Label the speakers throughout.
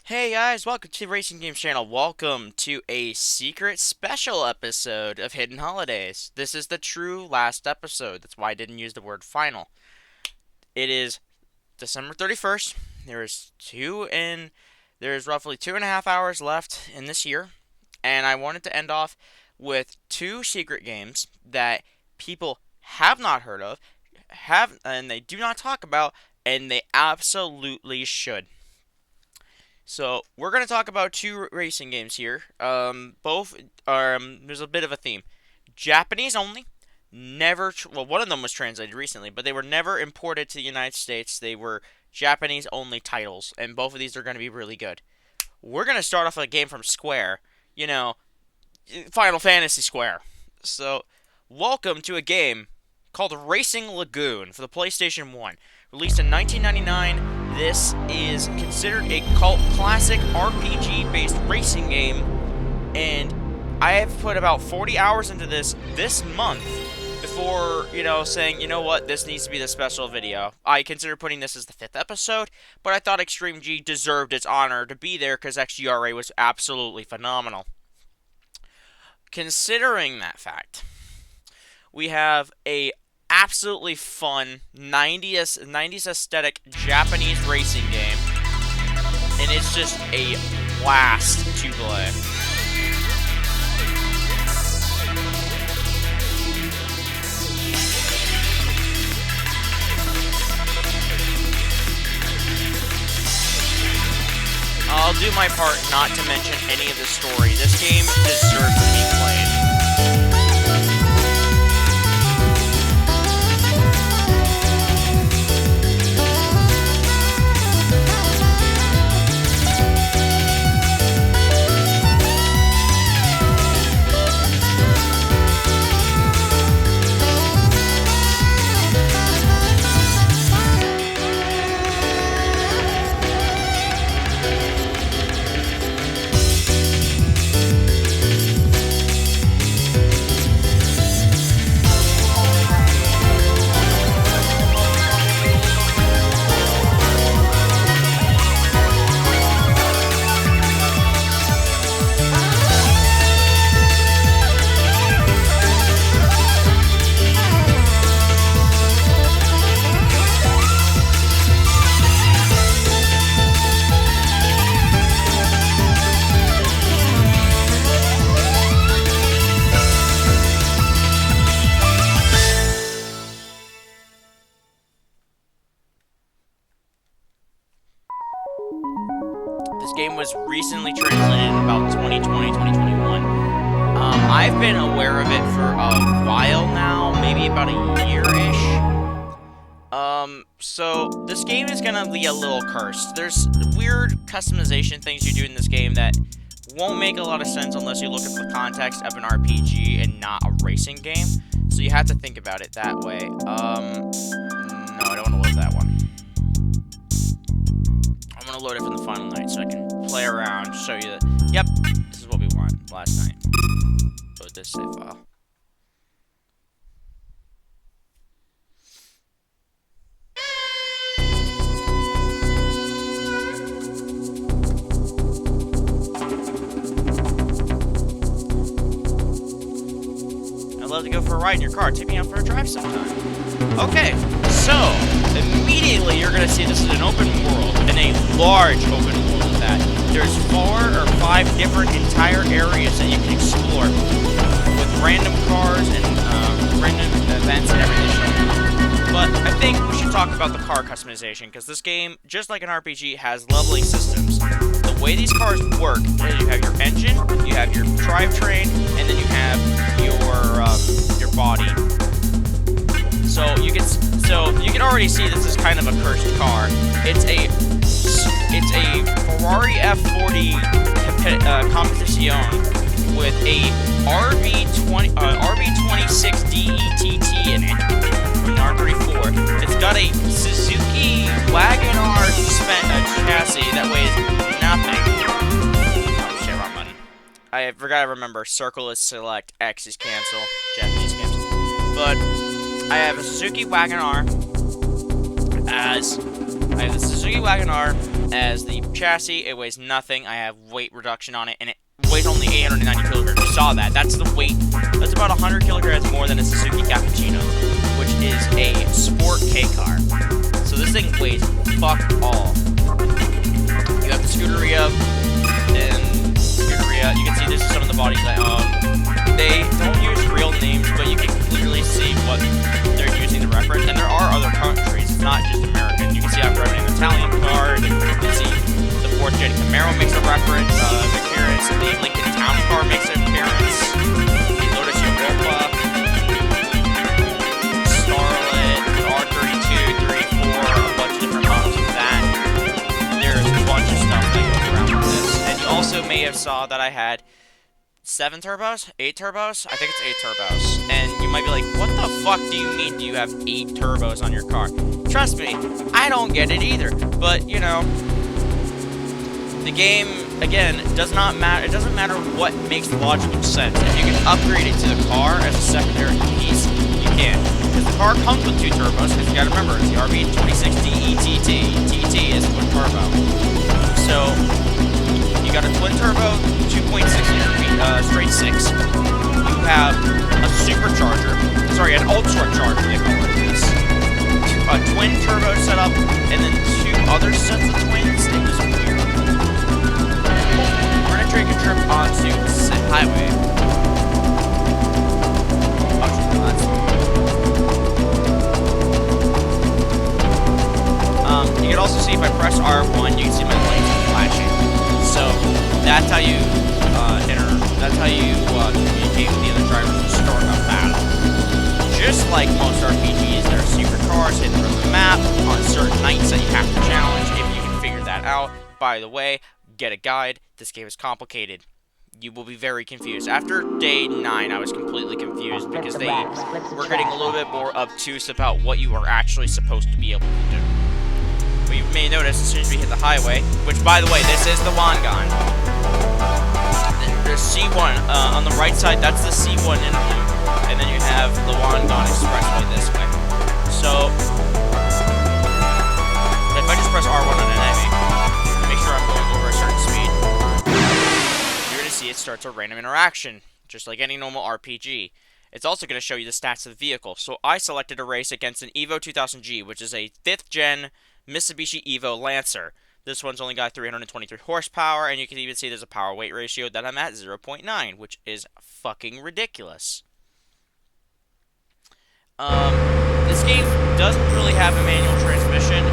Speaker 1: Hey guys, welcome to the Racing Games channel. Welcome to a secret special episode of Hidden Holidays. This is the true last episode. That's why I didn't use the word final. It is December 31st. There's roughly 2.5 hours left in this year, and I wanted to end off with two secret games that people have not heard of, and they do not talk about, and they absolutely should. So we're gonna talk about two racing games here. Both are there's a bit of a theme. Japanese only. Well, one of them was translated recently, but they were never imported to the United States. They were Japanese only titles, and both of these are gonna be really good. We're gonna start off with a game from Square. You know, Final Fantasy Square. So, welcome to a game called Racing Lagoon for the PlayStation 1. Released in 1999, this is considered a cult classic RPG-based racing game, and I have put about 40 hours into this month before, saying, you know what, this needs to be the special video. I consider putting this as the 5th episode, but I thought Extreme G deserved its honor to be there because XGRA was absolutely phenomenal. Considering that fact, we have a absolutely fun 90s aesthetic Japanese racing game, and it's just a blast to play. I'll do my part not to mention any of the story. This game deserves to be played. This game was recently translated in about 2020, 2021. I've been aware of it for a while now, maybe about a year-ish. So this game is gonna be a little cursed. There's weird customization things you do in this game that won't make a lot of sense unless you look at the context of an RPG and not a racing game. So you have to think about it that way. No, I don't want to load that one. I'm gonna load it from the final night so I can play around, show you that. Yep, this is what we want last night. Load this save file. I'd love to go for a ride in your car. Take me out for a drive sometime. Okay, so immediately you're gonna see this is an open world, and a large open world at that. There's 4 or 5 different entire areas that you can explore with random cars and random events and everything. But I think we should talk about the car customization, because this game, just like an RPG, has leveling systems. The way these cars work is you have your engine, you have your drivetrain, and then you have your body. So you can already see this is kind of a cursed car. It's a Ferrari F40 Competizione with a RB26 DETT in it from an R34. It's got a Suzuki Wagon R chassis that weighs nothing. Oh shit, wrong button. I forgot to remember. Circle is select, X is cancel. Japanese games. But I have a Suzuki Wagon R as the chassis. It weighs nothing. I have weight reduction on it, and it weighs only 890 kilograms. You saw that. That's the weight. That's about 100 kilograms more than a Suzuki Cappuccino, which is a sport K car. So this thing weighs fuck all. You have the Scuderia, and Scuderia, you can see this is some of the bodies I own. They don't use real names, but you can clearly see what they're using to reference. And there are other countries, it's not just American. You can see I'm driving an Italian car. You can see the 4th Gen Camaro makes a reference, appearance. The Lincoln Town Car makes an appearance. The Lotus Europa, Starlet, R32, 34, a bunch of different models of that. There's a bunch of stuff that goes around with this. And you also may have saw that I had 7 turbos? 8 turbos? I think it's 8 turbos. And you might be like, what the fuck do you mean you have 8 turbos on your car? Trust me, I don't get it either. But, you know, the game, again, does not matter. It doesn't matter what makes logical sense. If you can upgrade it to the car as a secondary piece, you can. Because the car comes with 2 turbos, because you gotta remember, it's the RB2060 ETT. TT is twin turbo. So, you got a twin turbo, 2.6 liter straight 6. You have a supercharger, sorry, an ultra charger, they call it this. A twin turbo setup, and then 2 other sets of twins. It was weird. We're gonna take a trip onto the highway. You can also see if I press R1, you can see my lights flashing. So that's how you communicate with the other drivers to start a battle. Just like most RPGs, there are secret cars hidden from the map on certain nights that you have to challenge. If you can figure that out, by the way, get a guide. This game is complicated. You will be very confused. After day 9, I was completely confused because they were getting a little bit more obtuse about what you are actually supposed to be able to do. But you may notice as soon as we hit the highway, which, by the way, this is the Wangan. There's C1 on the right side. That's the C1 interlude, and then you have the Wangan Expressway this way. So if I just press R1 on an enemy, make sure I'm going over a certain speed, you're going to see it starts a random interaction, just like any normal RPG. It's also going to show you the stats of the vehicle. So I selected a race against an Evo 2000G, which is a 5th gen Mitsubishi Evo Lancer. This one's only got 323 horsepower, and you can even see there's a power-weight ratio that I'm at 0.9, which is fucking ridiculous. This game doesn't really have a manual transmission.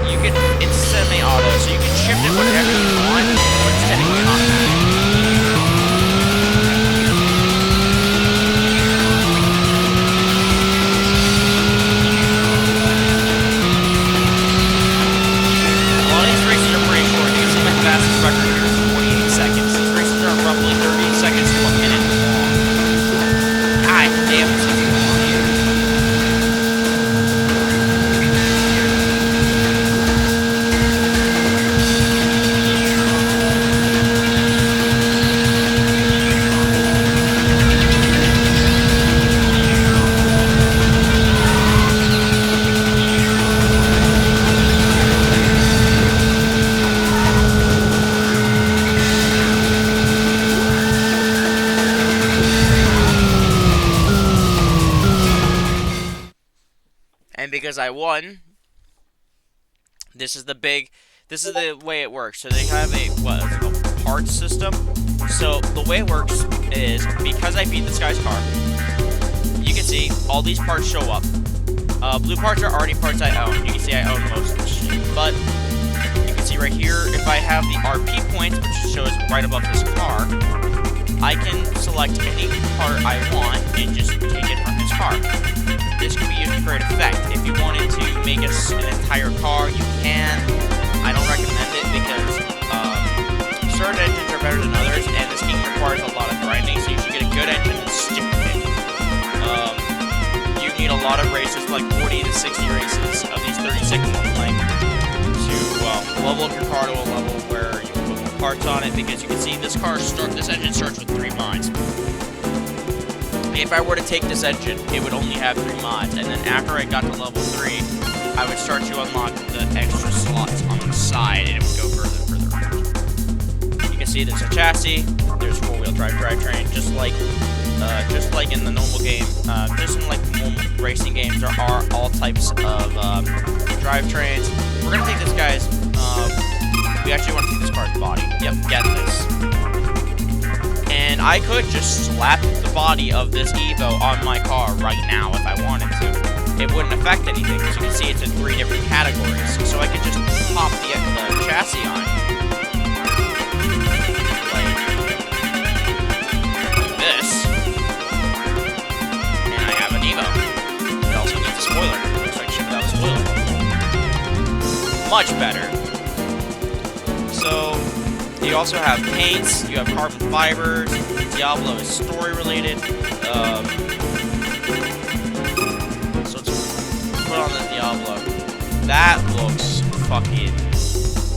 Speaker 1: It's semi-auto, so you can shift it whatever you want, but it's technically automatic. Record here is 48 seconds. These races are roughly 30 seconds to a minute long. God damn, this is long here. And because I won, this is the way it works. So they have a parts system. So the way it works is, because I beat this guy's car, you can see all these parts show up. Blue parts are already parts I own. You can see I own most of the shit. But you can see right here, if I have the RP points, which shows right above this car, I can select any part I want and just take it from his car. This can be used to create effect. If you wanted to make an entire car, you can. I don't recommend it because certain engines are better than others, and this game requires a lot of grinding, so you should get a good engine and stick with it. You need a lot of races, like 40 to 60 races of these 36 length, to level up your car to a level where you can put more parts on it, because you can see this engine starts with 3 mods. If I were to take this engine, it would only have 3 mods, and then after I got to level 3, I would start to unlock the extra slots on the side, and it would go further and further see, there's a chassis, there's four-wheel drive drivetrain, just like in the normal game, just in like normal racing games, there are all types of drivetrains. We're gonna take this guy's. We actually want to take this car's body. Yep, get this. And I could just slap the body of this Evo on my car right now if I wanted to. It wouldn't affect anything, because you can see it's in 3 different categories. So I could just pop the chassis on. Like this. And I have an Evo. It also needs a spoiler. Looks like shit without a spoiler. Much better. So, you also have paints, you have carbon fibers, Diablo is story related, so let's put on the Diablo. That looks fucking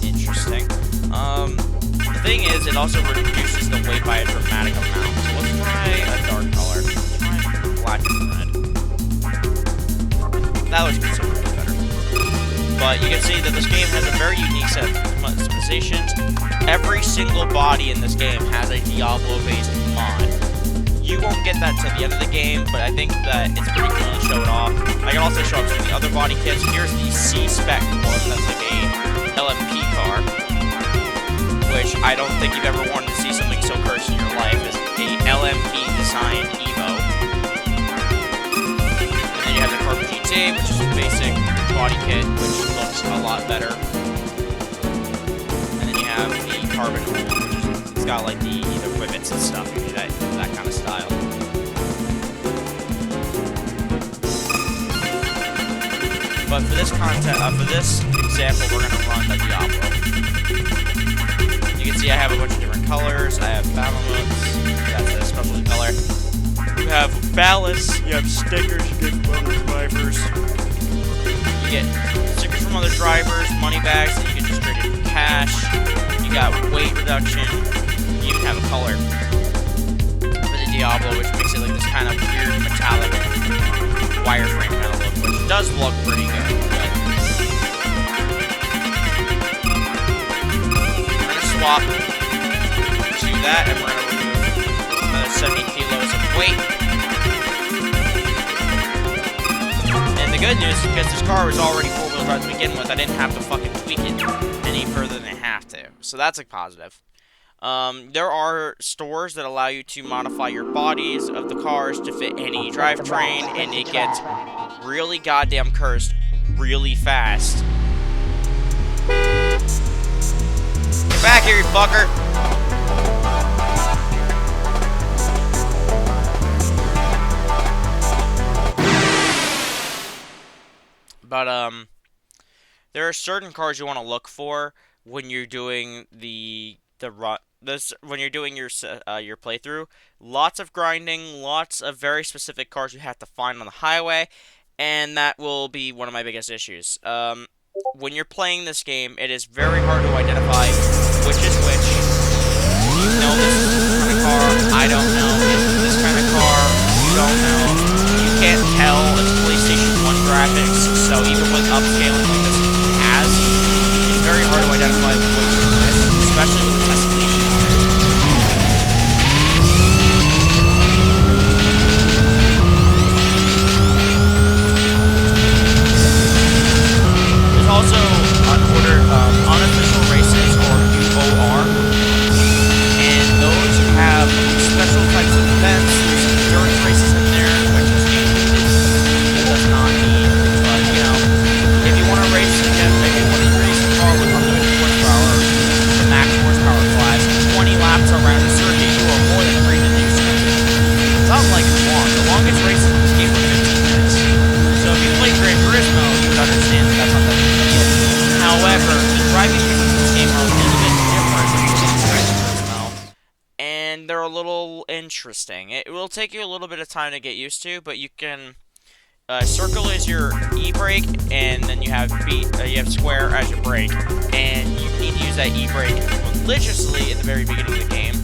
Speaker 1: interesting. The thing is, it also reduces the weight by a dramatic amount, so let's try a dark color. Let's try black and red. That looks considerably better. But you can see that this game has a very unique set of customizations. Every single body in this game has a Diablo-based mod. You won't get that till the end of the game, but I think that it's pretty cool to show it off. I can also show off some of the other body kits. Here's the C-Spec one, that's like a LMP car, which I don't think you've ever wanted to see something so cursed in your life as a LMP-designed Evo. And then you have the Carbon GT, which is a basic body kit, which looks a lot better. And then you have the Carbon, which is, it's got like the rivets and stuff, that kind of style. But for this for this example, we're gonna run the Diablo. You can see I have a bunch of different colors. I have battle modes. That's a specialty color. You have ballast. You have stickers you get from other drivers. You get stickers from other drivers, money bags that you can just trade in for cash. You got weight reduction. You even have a color for the Diablo, which makes it like this kind of weird metallic wireframe kind of look, which does look pretty good. We're gonna swap to that, and we're gonna remove another 70 kilos of weight. And the good news is, because this car was already four-wheel drive to begin with, I didn't have to fucking tweak it any further than I have to. So that's a positive. There are stores that allow you to modify your bodies of the cars to fit any drivetrain, and it gets really goddamn cursed really fast. Get back here, you fucker! But, there are certain cars you want to look for when you're doing when you're doing your playthrough. Lots of grinding, lots of very specific cars you have to find on the highway, and that will be one of my biggest issues. When you're playing this game, it is very hard to identify which is which. You know this is this kind of car, I don't know it's this kind of car, you don't know. You can't tell it's PlayStation 1 graphics, so even with upscaling like this has, it's very hard to identify which is which, especially with the tesselation. Also unofficial races, or UOR, and those have special types of events. There's endurance races in there, which is it does not need, but you know, if you want to race, maybe you want to race a car with unlimited horsepower, the max horsepower class, 20 laps around a circuit, you are more than free to do so. It's not like it's long. The longest races in this game are 15 minutes. So if you play Gran Turismo, you would understand that that's not that big of a deal. However, the driving mechanics in this game are a little bit different than Gran Turismo, and they're a little interesting. It will take you a little bit of time to get used to, but you can circle is your e-brake, and then you have square as your brake, and you need to use that e-brake religiously at the very beginning of the game.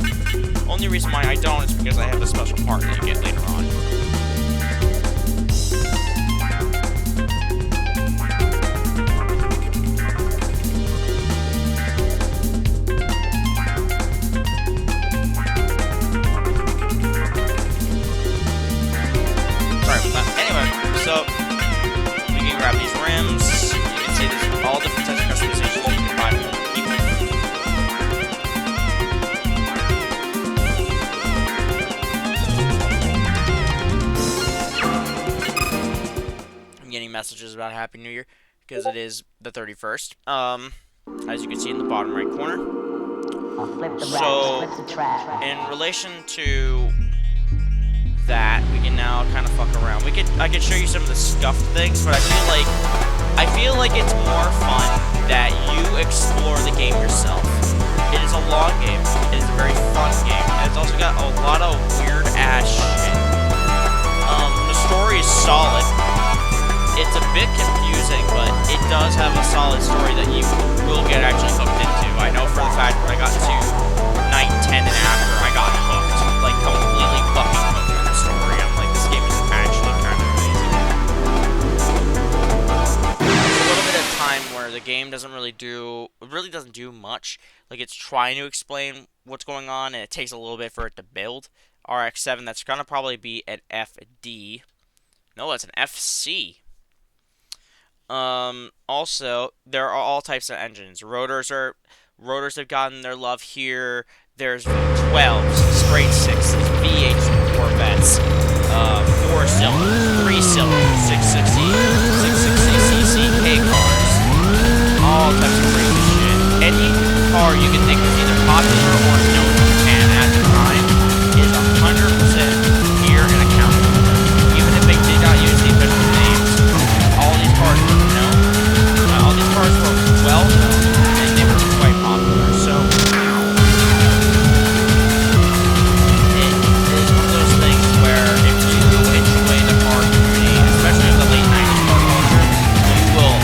Speaker 1: Only reason why I don't is because I have a special part that you get later on. messages about Happy New Year because it is the 31st. As you can see in the bottom right corner. So, in relation to that, we can now kind of fuck around. I could show you some of the scuffed things, but I feel like it's more fun that you explore the game yourself. It is a long game. It is a very fun game. And it's also got a lot of weird ass shit. The story is solid. It's a bit confusing, but it does have a solid story that you will get actually hooked into. I know for the fact when I got to night 10 and after, I got hooked. Like, completely fucking hooked on the story. I'm like, this game is actually kind of amazing. There's a little bit of time where the game doesn't really doesn't do much. Like, it's trying to explain what's going on, and it takes a little bit for it to build. RX-7, that's gonna probably be an FD. No, it's an FC. Also, there are all types of engines. Rotors have gotten their love here. There's V12s, straight sixes, V8s, Corvettes, 4-cylinders, 3-cylinders, 660cc cars, all types of crazy shit. Any car you can think is either popular or known in Japan at the time is 100% here and accounted for. Even if they did not use the official names, all these cars were known. All these cars were well known, and they were quite popular. So it is one of those things where if you enjoy the car community, especially the late 90s car culture, you will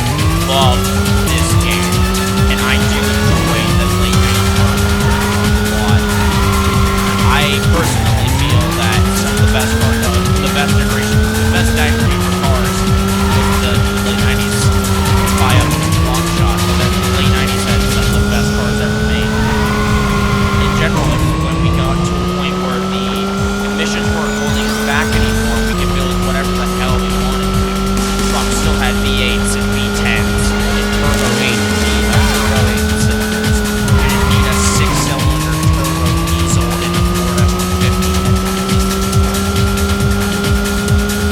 Speaker 1: love this game. And I do enjoy the late 90s car culture a lot. I personally feel that some of the best cars, the best generation for cars was the late 90s by a long shot. But then the late 90s had some of the best cars ever made. In general, when we got to a point where the emissions weren't holding us back anymore, we could build whatever the hell we wanted to. Trucks still had V8s and V10s and turbo 8 turbo 8 cylinders. You didn't need a 6-cylinder turbo diesel in a Ford F-150.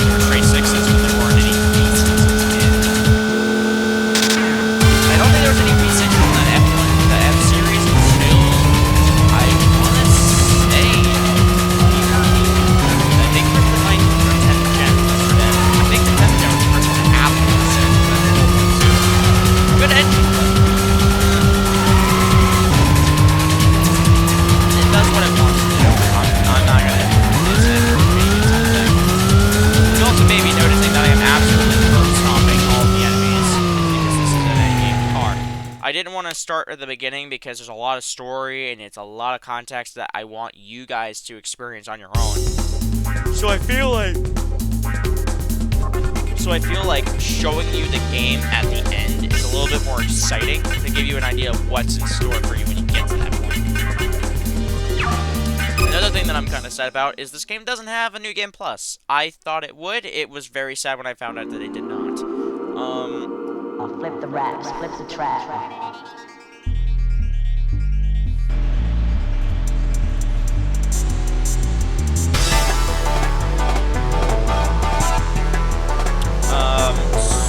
Speaker 1: There were straight 6s, but there weren't any V6s in. I don't think there was any V6s in the F1, the F series until I want to say I think for the 10th gen. I think the 10th gen was the first one that Apple was in. Good engine, but it does what it wants to do. I'm not gonna diss it or maybe something. You'll also maybe noticing that I am absolutely stomping all the enemies because this is an in-game car. I didn't want to start at the beginning because there's a lot of story and it's a lot of context that I want you guys to experience on your own. So I feel like showing you the game at the end is a little bit more exciting to give you an idea of what's in store for you when you get to that point. Another thing that I'm kind of sad about is this game doesn't have a New Game Plus. I thought it would. It was very sad when I found out that it did not.
Speaker 2: I'll flip the raps, flip the track.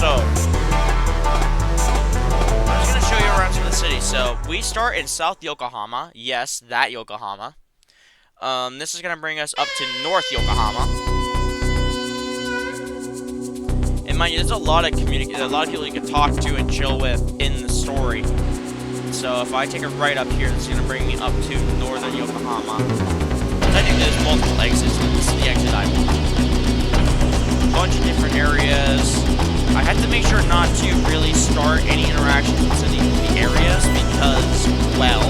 Speaker 1: So I'm just gonna show you around some of the city. So we start in South Yokohama. Yes, that Yokohama. This is gonna bring us up to North Yokohama. And mind you, there's a lot of people you can talk to and chill with in the story. So if I take a right up here, this is gonna bring me up to Northern Yokohama. I think there's multiple exits, but this is the exit I want. A bunch of different areas. I had to make sure not to really start any interactions with the areas because, well,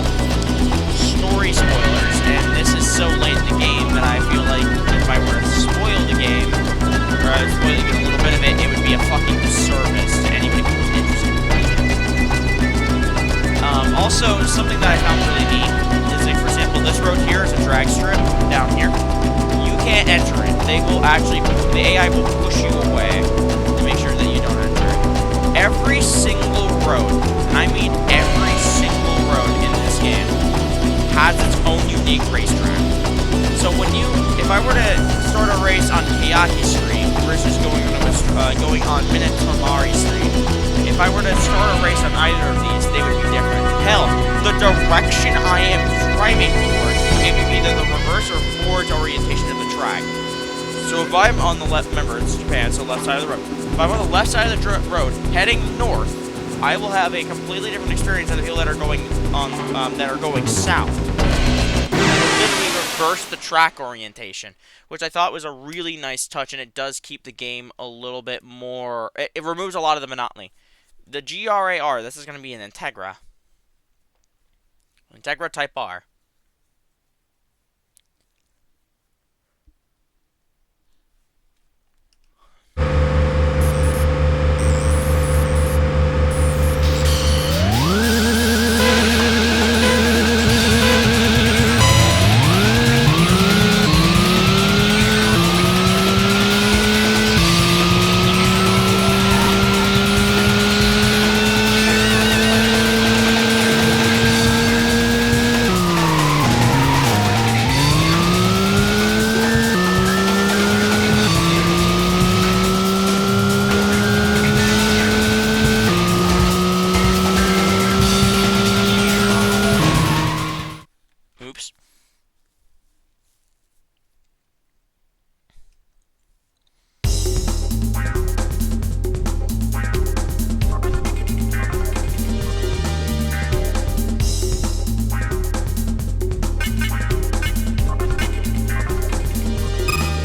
Speaker 1: story spoilers, and this is so late in the game that I feel like if I were to spoil the game, or I was spoiling a little bit of it, it would be a fucking disservice to anybody who's interested in playing it. Also, something that I found really neat is, like, for example, this road here is a drag strip down here. You can't enter it. The AI will push you away to make sure that you don't enter it. Every single road, and I mean every single road in this game, has its own unique racetrack. So if I were to start a race on Kayaki Street, for versus going on Minatomari Street. If I were to start a race on either of these, they would be different. Hell, the direction I am driving towards will give you either the reverse or forward orientation of the track. So if I'm on the left, remember it's Japan, so left side of the road. If I'm on the left side of the road heading north, I will have a completely different experience than the people that are going south. Literally reverse the track orientation, which I thought was a really nice touch, and it does keep the game a little bit more. It removes a lot of the monotony. The GRAR, this is going to be an Integra Type R. Oops.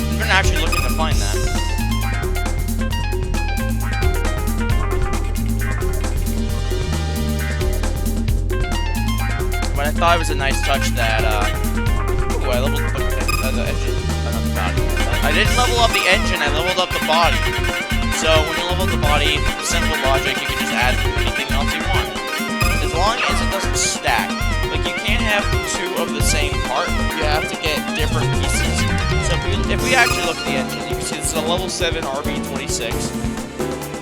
Speaker 1: I've been actually looking to find that. But I thought it was a nice touch that, ooh, I leveled up the engine, not the body. I didn't level up the engine, I leveled up the body. So, when you level up the body, simple logic, you can just add anything else you want. As long as it doesn't stack. Like, you can't have two of the same part, you have to get different pieces. So, if we actually look at the engine, you can see this is a level 7 RB26,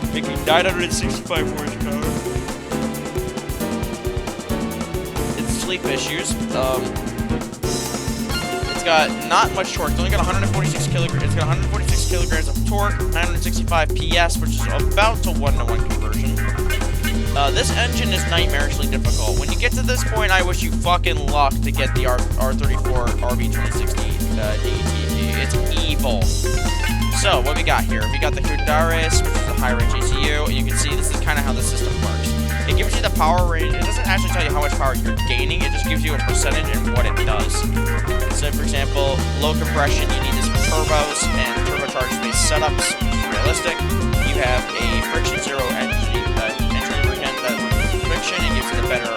Speaker 1: making 965 horsepower. Sleep issues. It's got not much torque. It's only got 146 kilograms. It's got 146 kilograms of torque, 965 PS, which is about to 1-to-1 conversion. This engine is nightmarishly difficult. When you get to this point, I wish you fucking luck to get the R34 RB2060 DETT. It's evil. So what we got here? We got the Kundaris, which is a high-range ECU. You can see this is kind of how the system works. It gives you the power range. It doesn't actually tell you how much power you're gaining. It just gives you a percentage and what it does. So, for example, low compression, you need this for turbos and turbocharged-based setups, which is realistic. You have a friction zero entry lubricant that removes friction and gives it a better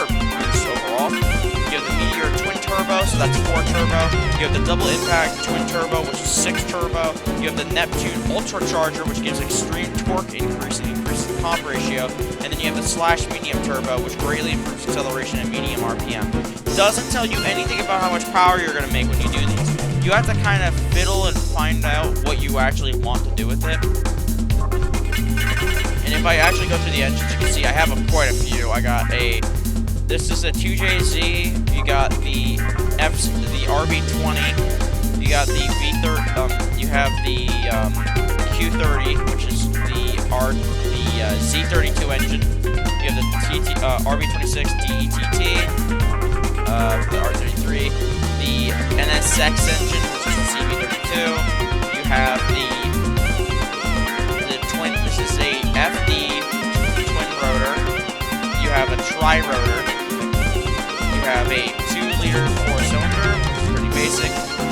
Speaker 1: boost overall. You have the Meteor twin turbo, so that's 4 turbo. You have the double impact twin turbo, which is 6 turbo. You have the Neptune ultracharger, which gives extreme torque increase and increases the comp ratio. And then you have the slash medium turbo, which greatly improves acceleration and medium RPM. Doesn't tell you anything about how much power you're going to make when you do these. You have to kind of fiddle and find out what you actually want to do with it. And if I actually go through the engines, you can see I have quite a few. I got this is a 2JZ, you got the RB20, you got the V30, you have the Q30, which is the Z32 engine. You have the RB26 DETT, the R33, the NSX engine, which is the CV32. You have the twin. This is a FD twin rotor. You have a tri-rotor. You have a 2-liter 4-cylinder, which is pretty basic.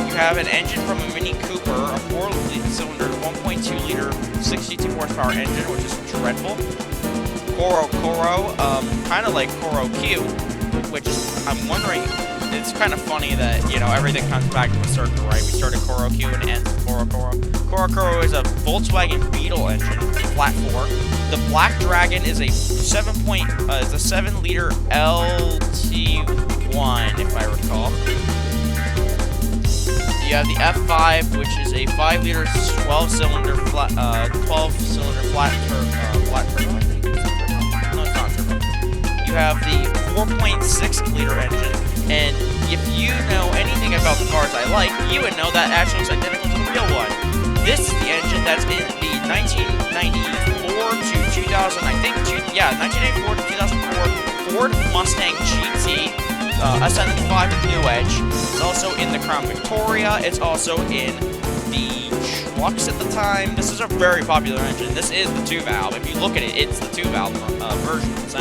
Speaker 1: You have an engine from a Mini Cooper, a 4-cylinder 1.2-liter 62 horsepower engine, which is dreadful. Koro, kind of like Koro Q, which is, I'm wondering, it's kind of funny that, you know, everything comes back to a circle, right? We started Koro Q and ends with Koro. Koro is a Volkswagen Beetle engine, flat 4. The Black Dragon is a 7-liter LT1, if I recall. You have the F5, which is a 5-liter 12-cylinder flat turbo, I think. No, it's not turbo. You have the 4.6-liter engine, and if you know anything about the cars I like, you would know that actually looks identical to the real one. This is the engine that's in the 1994 to 2000, I think, 1994 to 2004 Ford Mustang GT, SN5 New Edge. It's also in the Crown Victoria. It's also in the trucks at the time. This is a very popular engine. This is the 2-valve. If you look at it, it's the 2-valve version. It's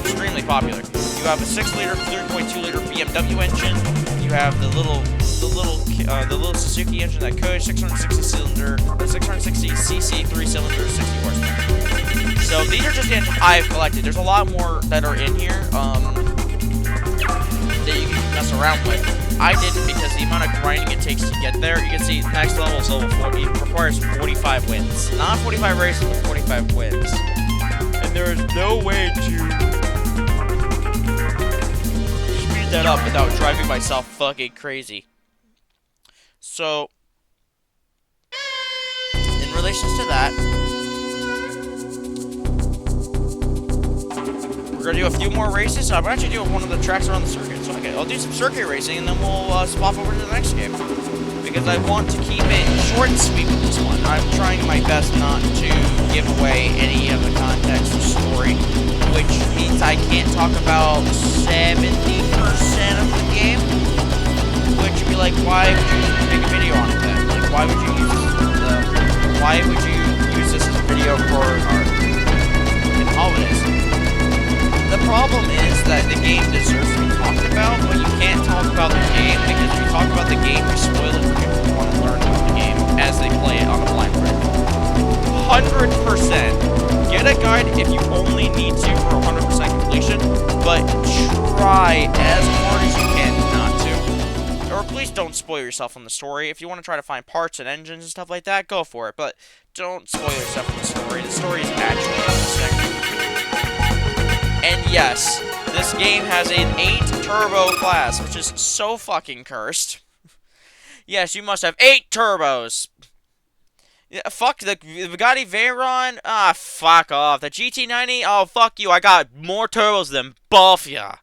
Speaker 1: extremely popular. You have a 6-liter, 3.2-liter BMW engine. You have the little Suzuki engine that could 660cc, 3-cylinder, 60 horsepower. So these are just the engines I've collected. There's a lot more that are in here that you can mess around with. I didn't because the amount of grinding it takes to get there. You can see next level is level 40. It requires 45 wins. Not 45 races, but 45 wins. And there is no way to speed that up without driving myself fucking crazy. So, in relation to that, we're gonna do a few more races. I'm actually doing one of the tracks around the circuit. So I'll do some circuit racing and then we'll swap over to the next game. Because I want to keep it short and sweet with this one. I'm trying my best not to give away any of the context or story, which means I can't talk about 70% of the game. Which would be like, why would you make a video on it then? Like, why would you use this as a video for our holidays? The problem is that the game deserves to be talked about, but you can't talk about the game because if you talk about the game, you spoil it for people who want to learn about the game as they play it on a blind run. 100%. Get a guide if you only need to for 100% completion, but try as hard as you can not to. Or please don't spoil yourself on the story. If you want to try to find parts and engines and stuff like that, go for it, but don't spoil yourself on the story. The story is actually interesting. And yes, this game has an 8-turbo class, which is so fucking cursed. Yes, you must have 8 turbos. Yeah, fuck the Bugatti Veyron. Ah, fuck off. The GT90. Oh, fuck you. I got more turbos than both ya.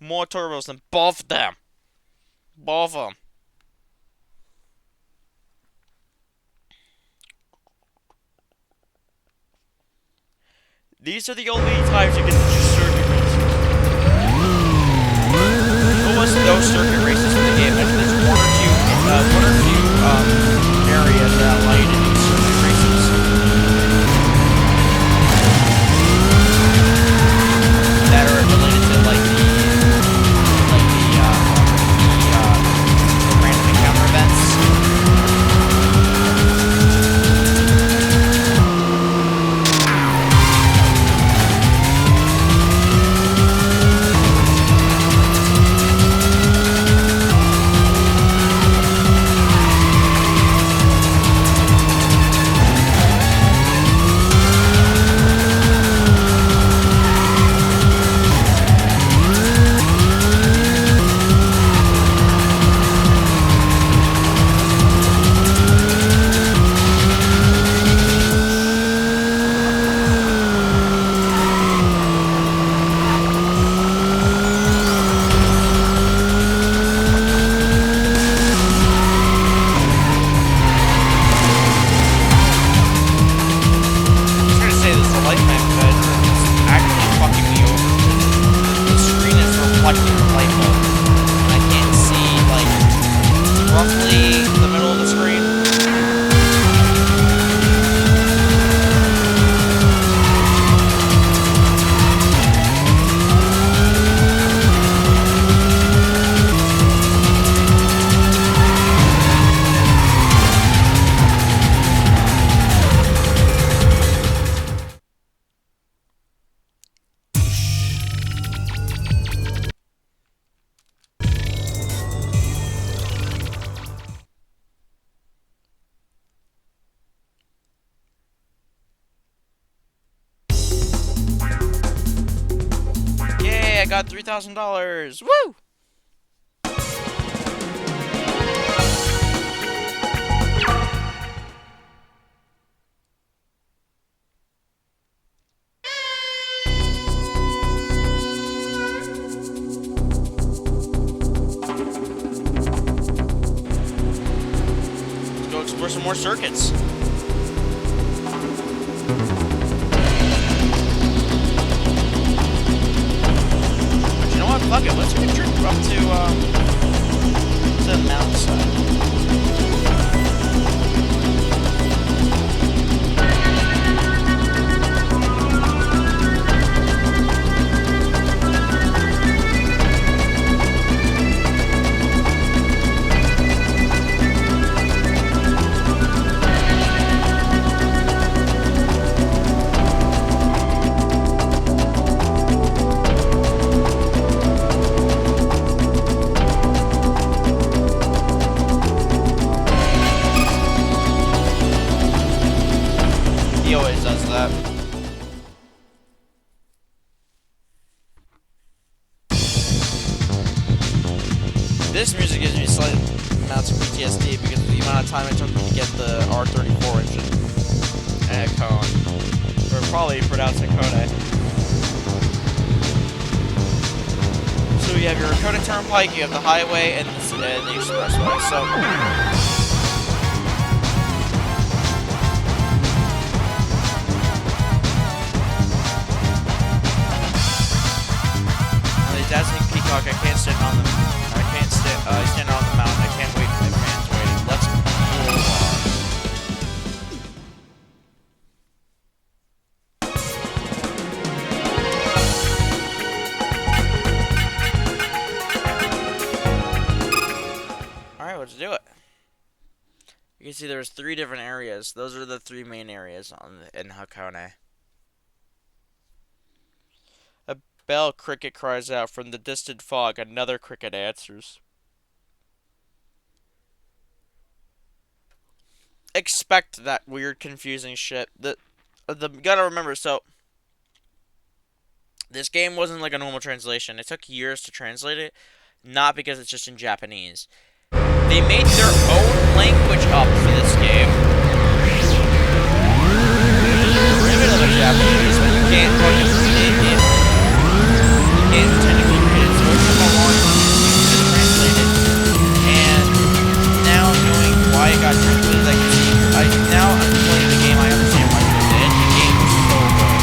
Speaker 1: More turbos than both of them. Both of them. These are the only times you can do circuit races. There was no circuit races in the game. Actually, there's one or two areas that allow you to do circuit races. That are related to like the random encounter events. I got $3,000. Woo! more circuits. But you know what? Fuck it. Let's get a trip up to the mountainside. He always does that. This music gives me slight amounts of PTSD because of the amount of time it took me to get the R34 engine at Cone. Or probably pronounced it Kone. So you have your Kone Turnpike, you have the highway, and the expressway. So dazzling peacock, I can't stand on the stand on the mountain. I can't wait for my fans waiting. Let's go. Alright, let's do it. You can see there's 3 different areas. Those are the 3 main areas in Hakone. Bell cricket cries out from the distant fog. Another cricket answers. Expect that weird, confusing shit. Gotta remember. So this game wasn't like a normal translation. It took years to translate it, not because it's just in Japanese. They made their own language up for this game. Derivative of Japanese, but you can't fucking read it. And technically read it, so it took a long time to get translated. And now knowing why it got translated, now I'm playing the game, I understand why they did it. The game was so good.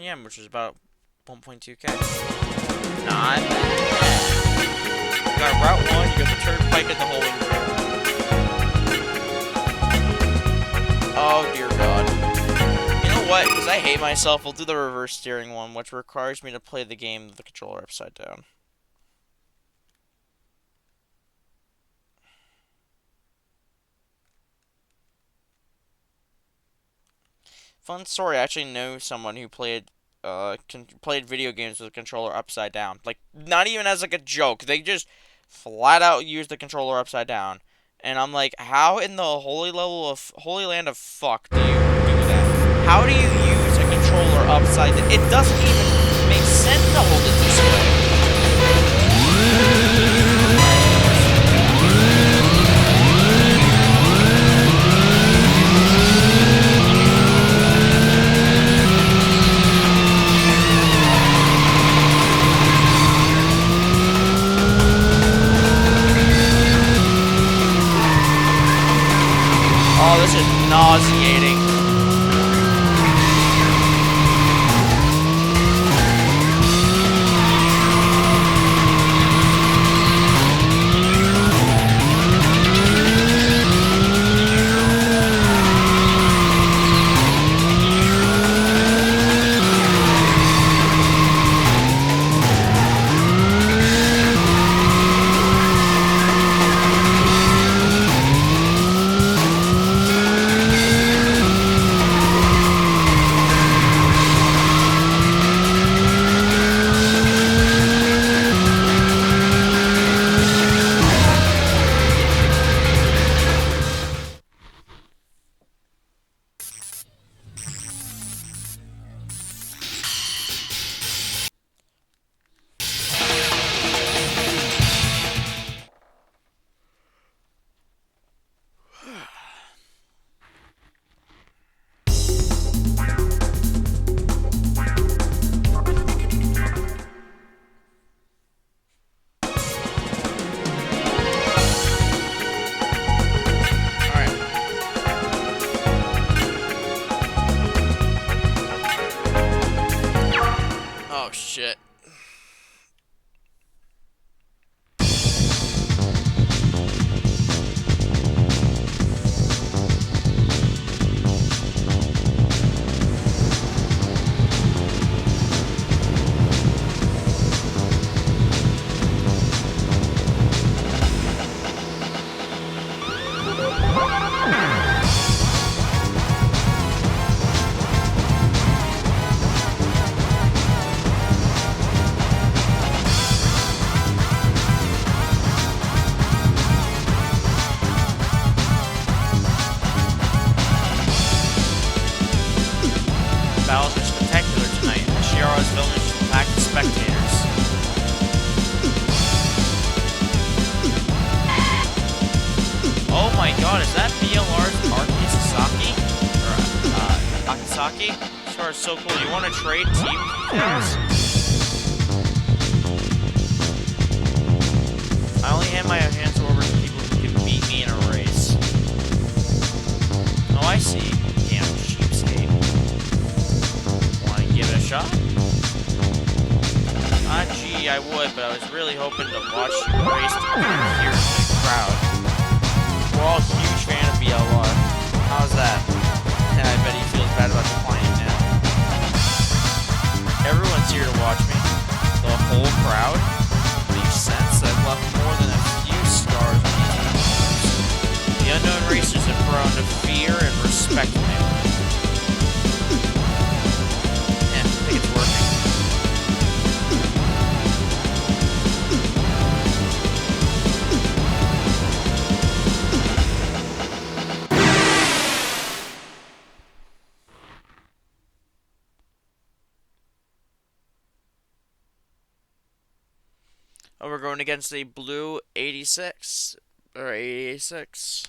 Speaker 1: Yen, which is about 1.2k. Not bad. You got Route 1, you got the Turnpike and the Holy River. Oh dear God. You know what? Because I hate myself, we'll do the reverse steering one, which requires me to play the game with the controller upside down. Fun story, I actually know someone who played video games with the controller upside down. Like, not even as like a joke. They just flat out used the controller upside down. And I'm like, how in the holy land of fuck do you do that? How do you use a controller upside down? It doesn't even make sense to hold it this way. Oh, this is nauseating. Oh shit. Battles are spectacular tonight. Shiara's village is packed with spectators. Oh my god, is that BLR's Akisaki? Or, Akisaki? Shiara's so cool. You want to trade team details? I only hand my hands over to people who can beat me in a race. Oh, I see. Damn cheapskate. Give it a shot? Gee, I would, but I was really hoping to watch you race here in the crowd. We're all huge fan of BLR. How's that? Yeah, I bet he feels bad about declining now. Everyone's here to watch me. The whole crowd? Makes sense. I've left more than a few stars on these videos. The unknown racers have grown to fear and respect me. It's working. Oh, we're going against a blue 86 or 86.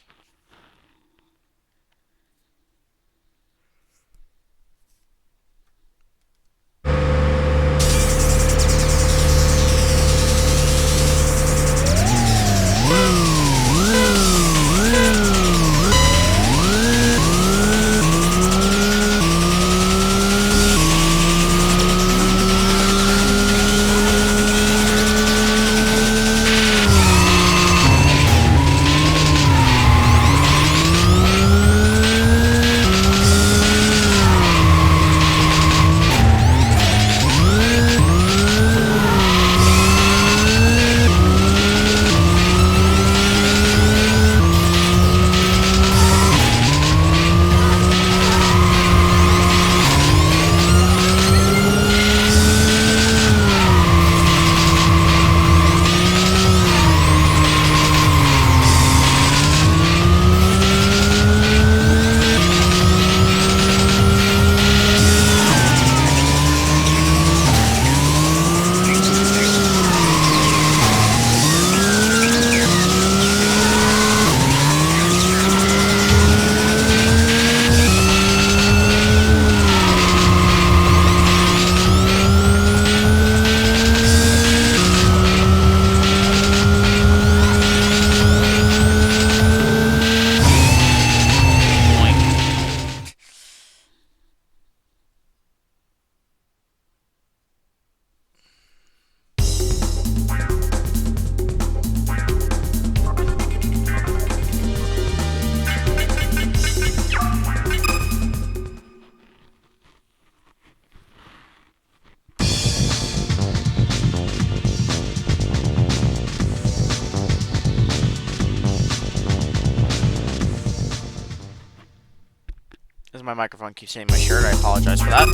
Speaker 1: As my microphone keeps hitting my shirt, I apologize for that.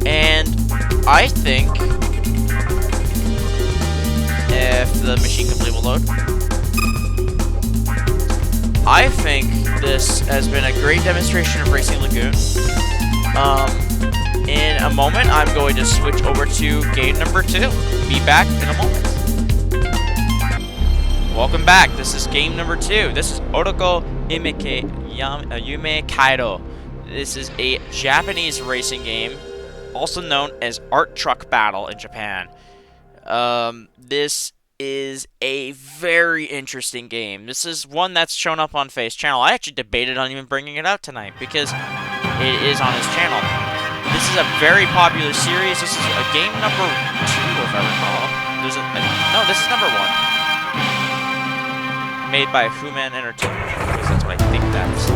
Speaker 1: And I think if the machine complete will load, I think this has been a great demonstration of Racing Lagoon. In a moment, I'm going to switch over to game number 2. Be back in a moment. Welcome back. This is game number 2. This is Otoko Yume Kaido. This is a Japanese racing game, also known as Art Truck Battle in Japan. This is a very interesting game. This is one that's shown up on Faye's channel. I actually debated on even bringing it out tonight because it is on his channel. This is a very popular series. This is a game number 2, if I recall. No, this is number 1. Made by Human Entertainment. Because that's what I think that is.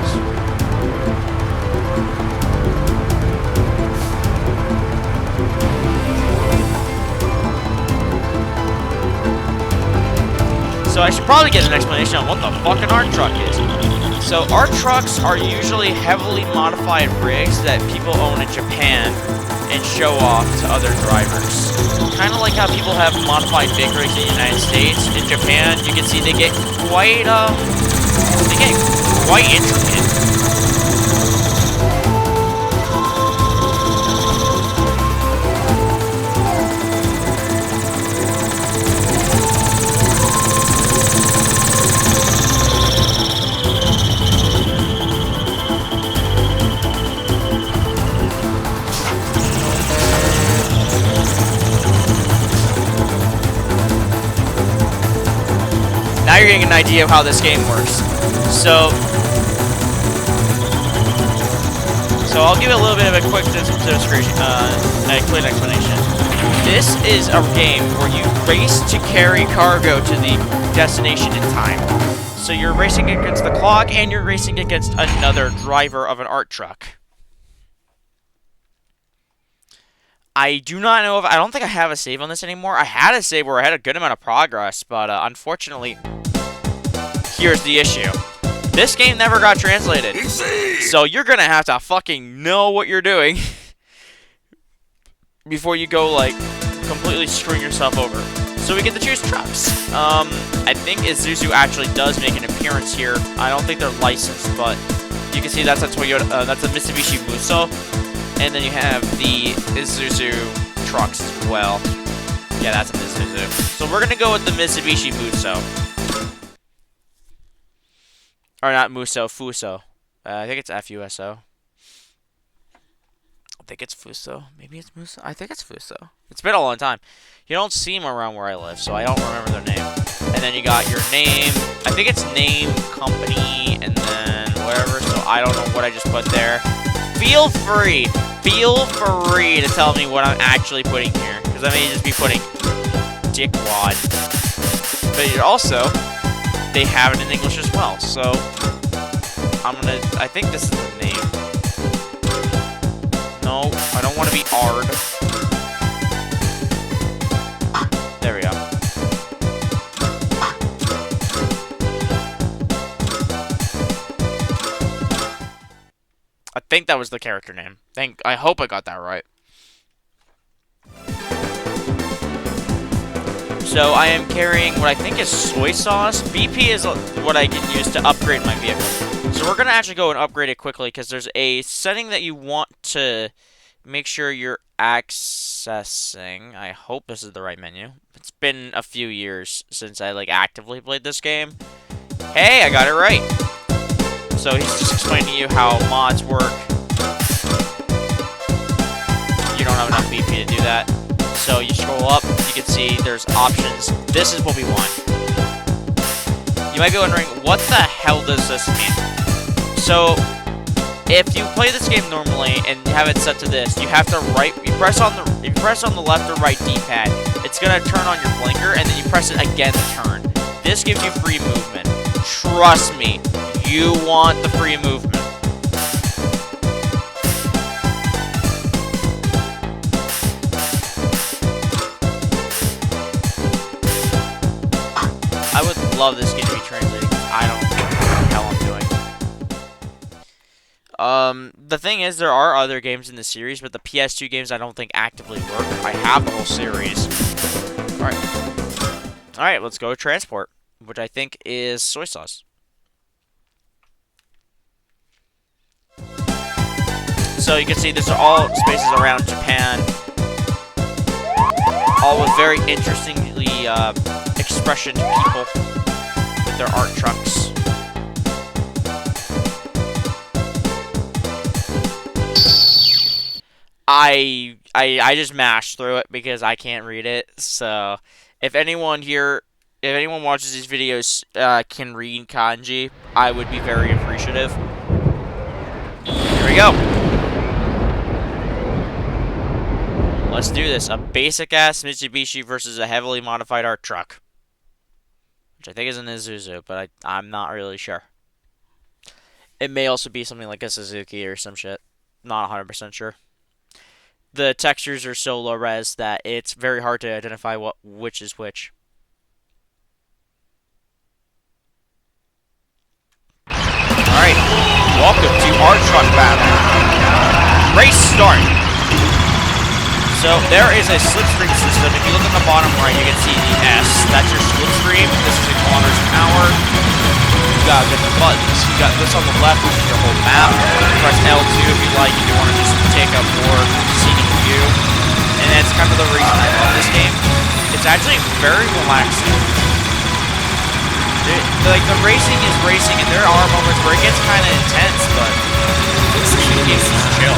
Speaker 1: So I should probably get an explanation on what the fuck an art truck is. So art trucks are usually heavily modified rigs that people own in Japan and show off to other drivers. Kind of like how people have modified big rigs in the United States. In Japan, you can see they get quite intricate. Now you're getting an idea of how this game works. So I'll give you a little bit of a quick description, a quick explanation. This is a game where you race to carry cargo to the destination in time. So you're racing against the clock, and you're racing against another driver of an art truck. I do not know if... I don't think I have a save on this anymore. I had a save where I had a good amount of progress, but unfortunately, here's the issue. This game never got translated. So you're gonna have to fucking know what you're doing before you go, like, completely screwing yourself over. So we get to choose trucks. I think Isuzu actually does make an appearance here. I don't think they're licensed, but you can see that's a Toyota, that's a Mitsubishi Muso. And then you have the Isuzu trucks as well. Yeah, that's a Isuzu. So we're gonna go with the Mitsubishi Muso. Or not Muso, Fuso. I think it's Fuso. I think it's Fuso. Maybe it's Muso. I think it's Fuso. It's been a long time. You don't see them around where I live, so I don't remember their name. And then you got your name. I think it's name, company, and then whatever. So I don't know what I just put there. Feel free to tell me what I'm actually putting here, because I may just be putting dickwad. But you're also, they have it in English as well, so I think this is the name. No, I don't want to be Ard. There we go. I think that was the character name. I hope I got that right. So I am carrying what I think is soy sauce. BP is what I can use to upgrade my vehicle. So we're going to actually go and upgrade it quickly because there's a setting that you want to make sure you're accessing. I hope this is the right menu. It's been a few years since I actively played this game. Hey, I got it right. So he's just explaining to you how mods work. You don't have enough BP to do that. So you scroll up, you can see there's options. This is what we want. You might be wondering, what the hell does this mean? So, if you play this game normally and you have it set to this, you have to if you press on the left or right D-pad, it's gonna turn on your blinker, and then you press it again to turn. This gives you free movement. Trust me, you want the free movement. I would love this game to be translated. I don't know what the hell I'm The thing is, there are other games in the series, but the PS2 games I don't think actively work. I have the whole series. Alright, let's go to transport, which I think is soy sauce. So you can see these are all spaces around Japan, all with very interestingly expressioned people with their art trucks. I just mashed through it because I can't read it. So if anyone watches these videos can read kanji, I would be very appreciative. Here we go. Let's do this. A basic-ass Mitsubishi versus a heavily modified art truck. Which I think is an Isuzu, but I'm not really sure. It may also be something like a Suzuki or some shit. Not 100% sure. The textures are so low res that it's very hard to identify which is which. Alright, welcome to our truck battle. Race start. So there is a slipstream system. If you look at the bottom right, you can see the S. That's your slipstream. This is in kilometers an hour. You got different buttons. You got this on the left, which is your whole map. Press L2 if you like, if you want to just take a more scenic view. And that's kind of the reason I love this game. It's actually very relaxing. Like, the racing is racing, and there are moments where it gets kind of intense, but it's just chill.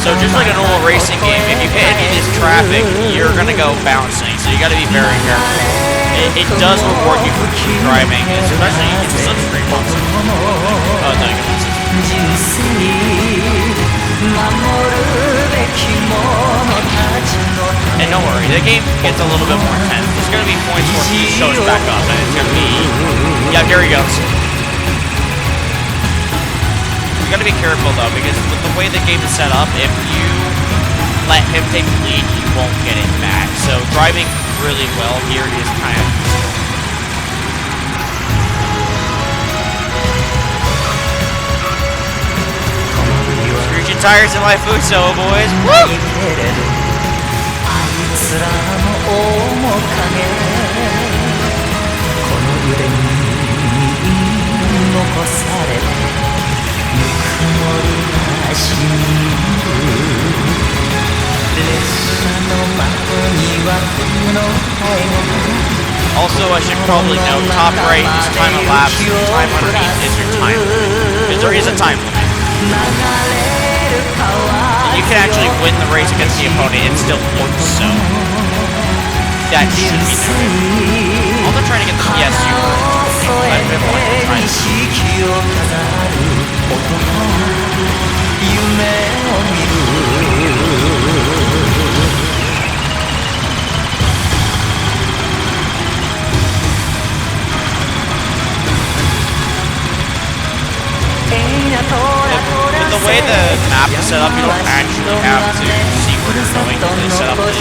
Speaker 1: So just like a normal racing game, if you hit any of this traffic, you're gonna go bouncing, so you gotta be very careful. It does reward you for keep driving, especially in the slipstream also. Oh, no, you can and don't worry, the game gets a little bit more intense. There's gonna be points where he shows back up, and it's gonna be... Yeah, here he goes. You gotta be careful though, because with the way the game is set up, if you let him take the lead, you won't get it back. So driving really well here is kind of... Screeching tires in my Fuso, boys. Woo! Also, I should probably note, top right is time elapsed, time underneath is your time limit. Because there is a time limit. And you can actually win the race against the opponent and still lose, so that should be noted. Also trying to get the PSU version. I've been wanting to try this. With the way the map is set up, you don't actually have to see where you're going. They set up the road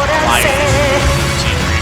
Speaker 1: to fly over scenery.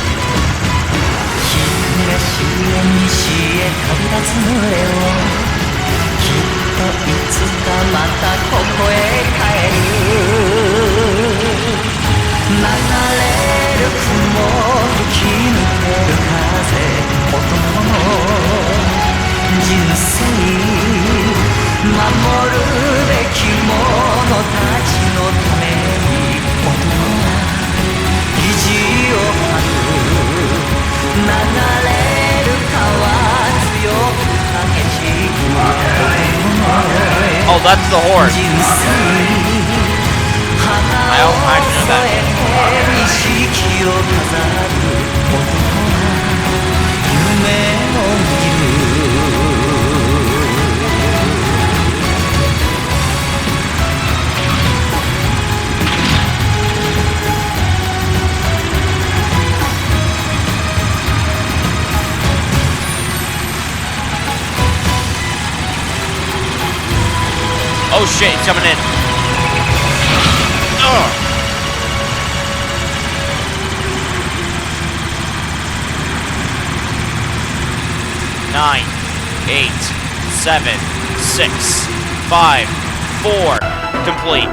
Speaker 1: Oh, that's the horse. I don't actually know that. shit, it's coming in. Ugh. 9, 8, 7, 6, 5, 4, complete.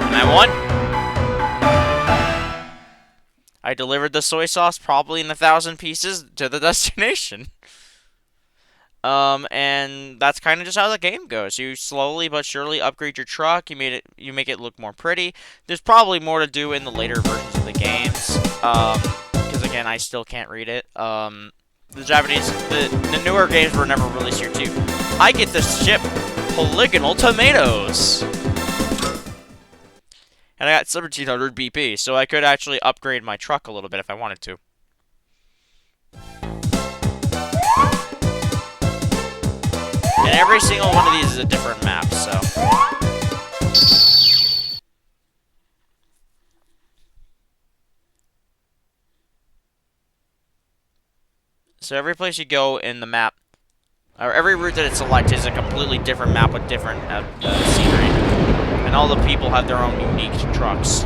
Speaker 1: And I won. I delivered the soy sauce probably in 1,000 pieces to the destination. And that's kind of just how the game goes. You slowly but surely upgrade your truck. You make it look more pretty. There's probably more to do in the later versions of the games. Because again, I still can't read it. The Japanese, the newer games were never released here too. I get to ship polygonal tomatoes. And I got 1700 BP, so I could actually upgrade my truck a little bit if I wanted to. And every single one of these is a different map, so. So every place you go in the map, or every route that it selects is a completely different map with different scenery. And all the people have their own unique trucks.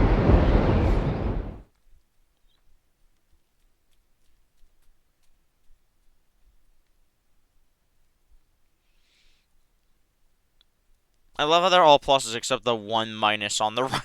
Speaker 1: I love how they're all pluses except the one minus on the right.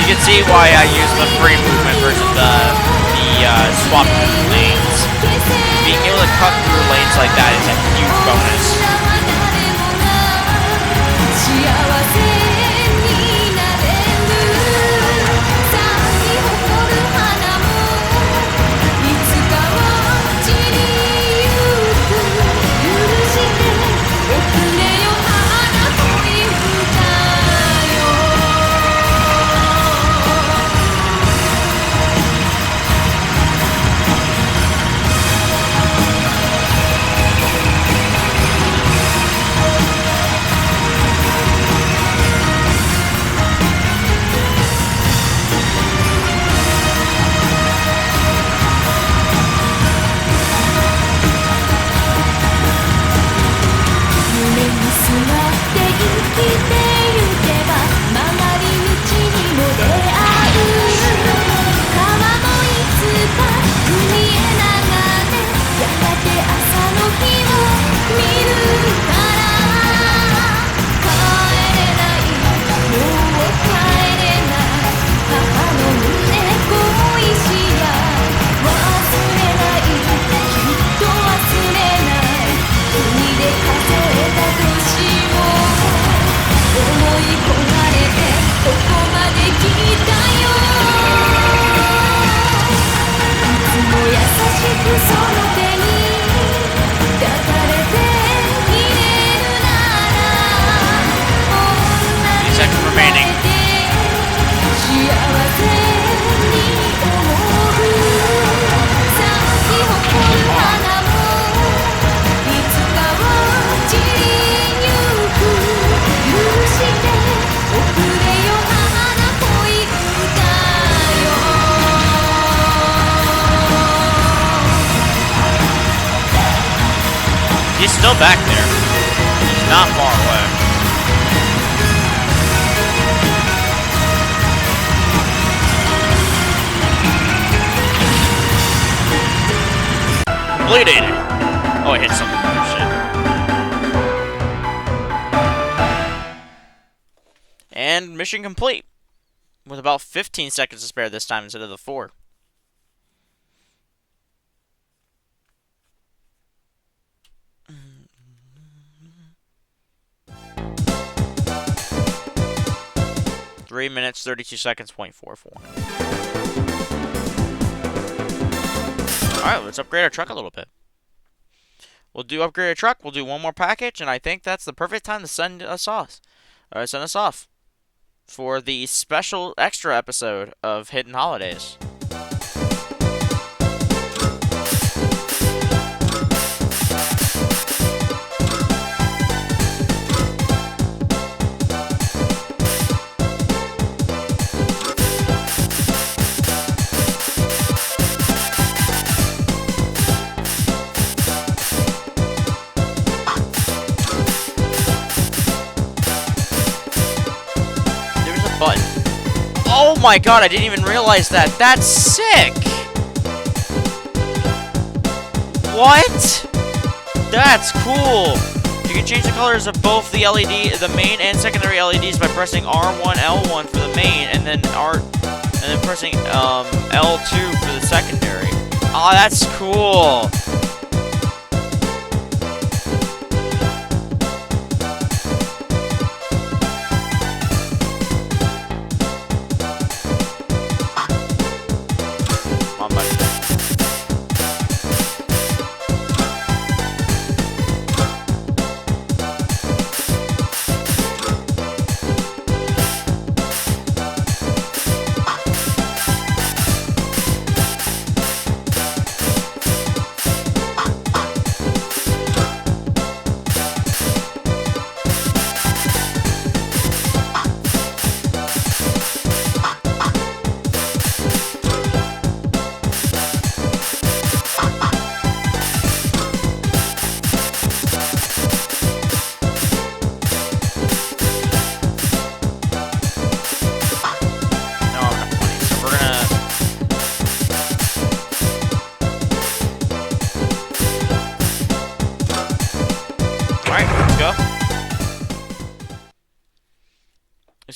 Speaker 1: You can see why I use the free movement versus the swap lanes. Being able to cut through lanes like that is a huge bonus. He's still back there. He's not far away. Completed. Oh, I hit something. Shit. And mission complete. With about 15 seconds to spare this time instead of the 4. Three minutes, 32 seconds, 0.44. Alright, let's upgrade our truck a little bit. We'll do upgrade our truck, we'll do one more package, and I think that's the perfect time to send us off. Alright, send us off for the special extra episode of Hidden Holidays. Button. Oh my god, I didn't even realize that. That's sick! What? That's cool! You can change the colors of both the the main and secondary LEDs by pressing R1, L1 for the main, and then pressing L2 for the secondary. Oh, that's cool!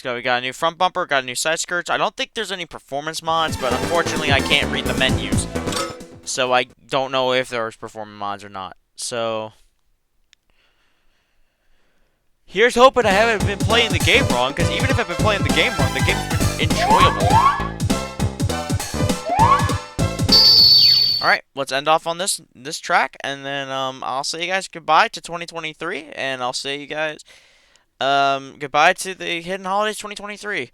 Speaker 1: We got a new front bumper, got a new side skirts. I don't think there's any performance mods, but unfortunately I can't read the menus. So I don't know if there's performance mods or not. So here's hoping I haven't been playing the game wrong, because even if I've been playing the game wrong, the game's been enjoyable. Alright, let's end off on this track, and then I'll say you guys goodbye to 2023, and I'll say you guys goodbye to the Hidden Holidays 2023.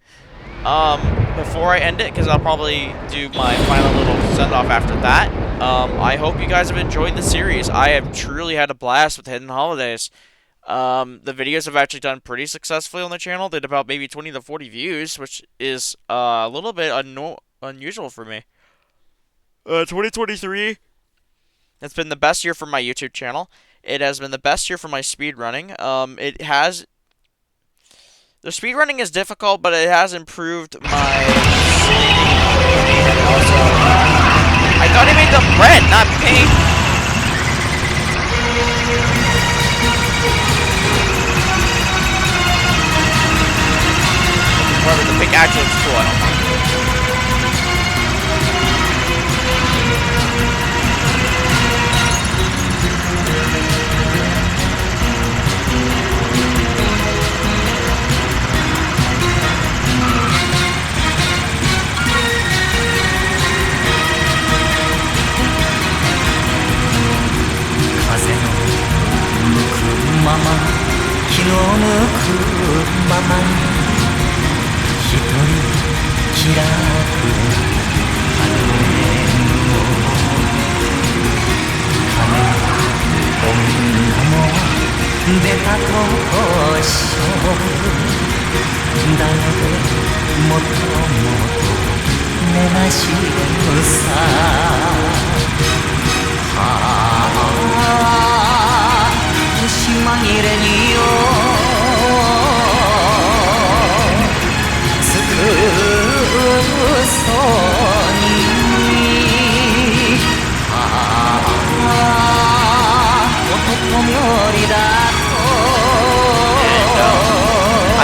Speaker 1: Before I end it, because I'll probably do my final little send-off after that, I hope you guys have enjoyed the series. I have truly had a blast with Hidden Holidays. The videos have actually done pretty successfully on the channel. Did about maybe 20 to 40 views, which is a little bit unusual for me. 2023 has been the best year for my YouTube channel. It has been the best year for my speedrunning. The speedrunning is difficult, but it has improved my sleeping. Also, I thought he made them red, not pink. However, the pink actually looks cool. I don't mind.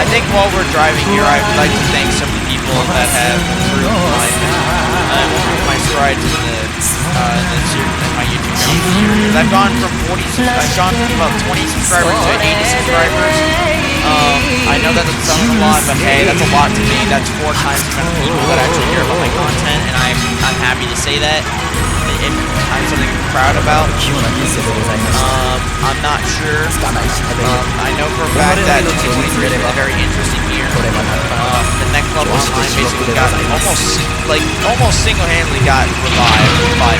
Speaker 1: I think while we're driving here, I would like to thank some of the people that have improved my strides in my YouTube channel this year. Because I've gone from about 20 subscribers to 80 subscribers. I know that doesn't sound a lot, but hey, that's a lot to me. That's 4 times the amount of people that actually hear about my content, and I'm happy to say that. I'm something I'm proud about. I'm not sure. I know for a fact that 2023 is a very interesting year. The Next Club Online basically got almost single-handedly got revived by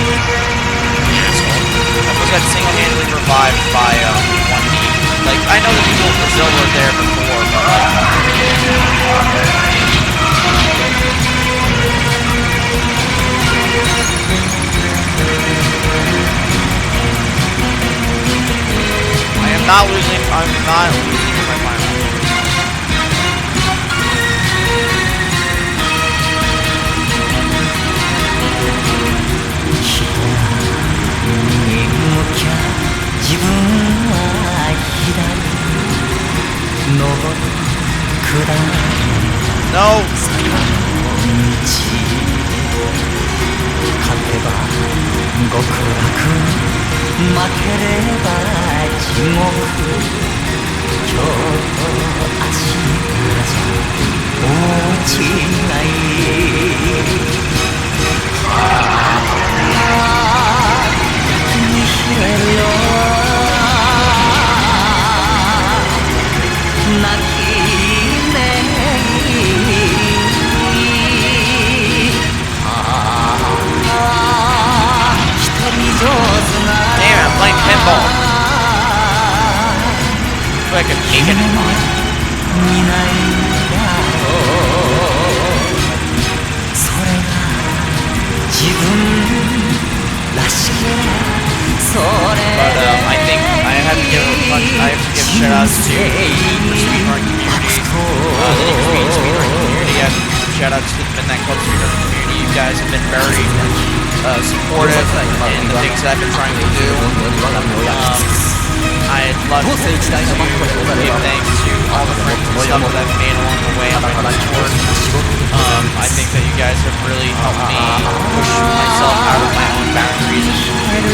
Speaker 1: almost got single-handedly revived by one team. Like, I know the people in Brazil were there before, but I'm not losing my final. No. Damn, I'm playing pinball. I could take it. But I think I have to give shout-outs to the speedrun community, the Extreme speedrun community. I have to give shout-outs to the Midnight Club speedrun community. You guys have been very supportive in the things that I've been trying to do. I'd love to give thanks to all the friends and stuff that I've made along the way on my Discord. I think that you guys have really helped me push myself out of my own boundaries and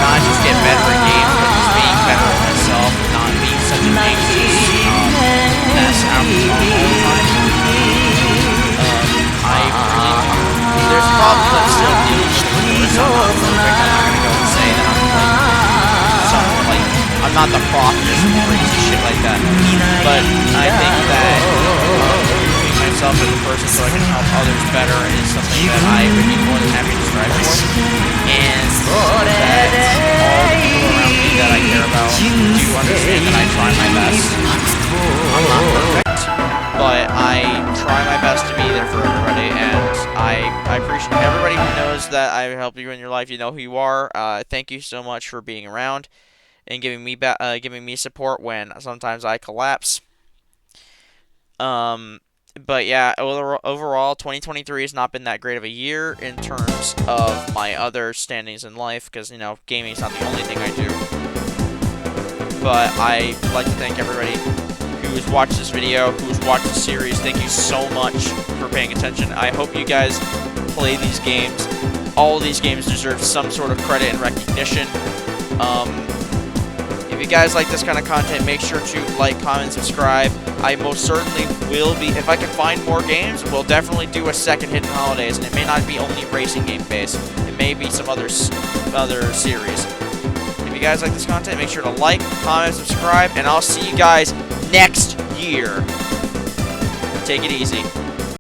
Speaker 1: not just get better at games, but just being better at myself, not being such an anxious mess out all the time. There's problems I'm still dealing with, so I'm not perfect. I'm not gonna go and say that I'm not the prophet or some crazy shit like that. But I think that improving myself as a person so I can help others better is something that I would be more than happy to strive for. And that all the people around me that I care about do understand that I try my best. I'm not perfect, but I try my best to be there for everybody, and I appreciate everybody who knows that I help you in your life. You know who you are. Thank you so much for being around and giving me support when sometimes I collapse. But yeah, overall, 2023 has not been that great of a year in terms of my other standings in life, because, you know, gaming is not the only thing I do. But I'd like to thank everybody who's watched this video, who's watched the series. Thank you so much for paying attention. I hope you guys play these games. All these games deserve some sort of credit and recognition. If you guys like this kind of content, make sure to like, comment, subscribe. I most certainly will be, if I can find more games, we'll definitely do a second Hidden Holidays, and it may not be only racing game based. It may be some other series. If you guys like this content, make sure to like, comment, subscribe, and I'll see you guys next year. Take it easy.